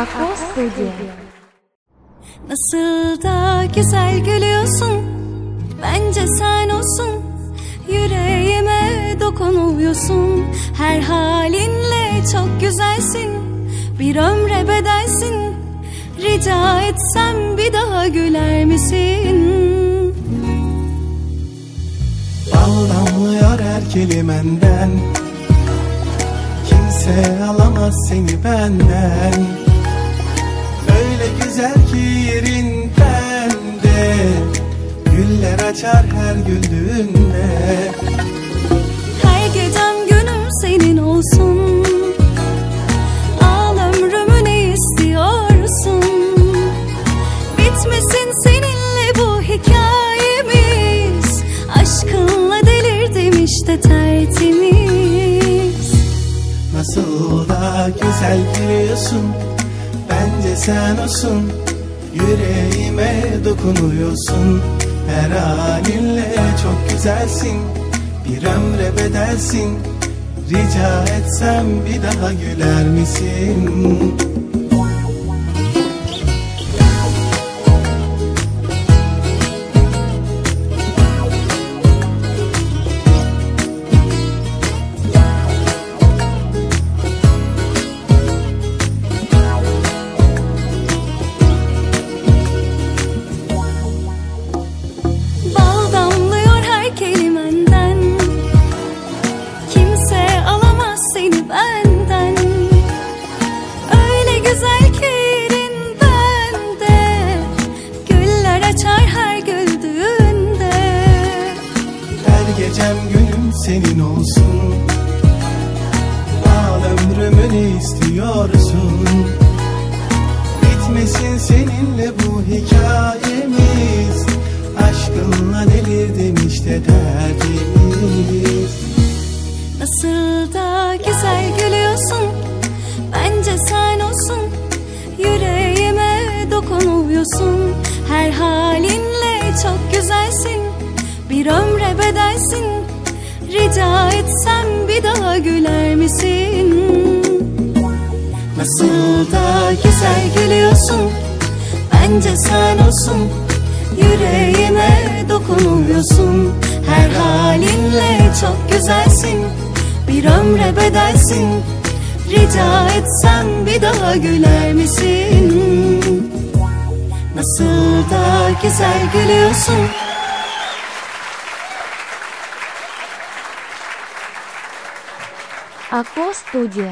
Aku Studio. Nasıl da güzel gülüyorsun, bence sen olsun. Yüreğime dokunuyorsun, her halinle çok güzelsin. Bir ömre bedelsin, rica etsem bir daha güler misin? Bal damlıyor her kelimenden, kimse alamaz seni benden. Öyle güzel ki yerinden de güller açar her güldüğünde. Her gecem günüm senin olsun, al ömrümü ne istiyorsun? Bitmesin seninle bu hikayemiz, aşkınla delirdim işte tertemiz. Nasıl da güzel gülüyorsun, bence sen olsun. Yüreğime dokunuyorsun, her halinle çok güzelsin. Bir ömre bedelsin, rica etsem bir daha güler misin? Gecem günüm senin olsun, al ömrümü ne istiyorsun? Bitmesin seninle bu hikayemiz, aşkınla delirdim işte derdimiz. Nasıl da güzel gülüyorsun, bence sen olsun. Yüreğime dokunuyorsun, her halinle çok güzelsin. Bir ömre bedelsin, rica etsem bir daha güler misin? Nasıl da güzel gülüyorsun, bence sen olsun. Yüreğime dokunuyorsun, her halinle çok güzelsin. Bir ömre bedelsin, rica etsem bir daha güler misin? Nasıl da güzel gülüyorsun. Aku Studio.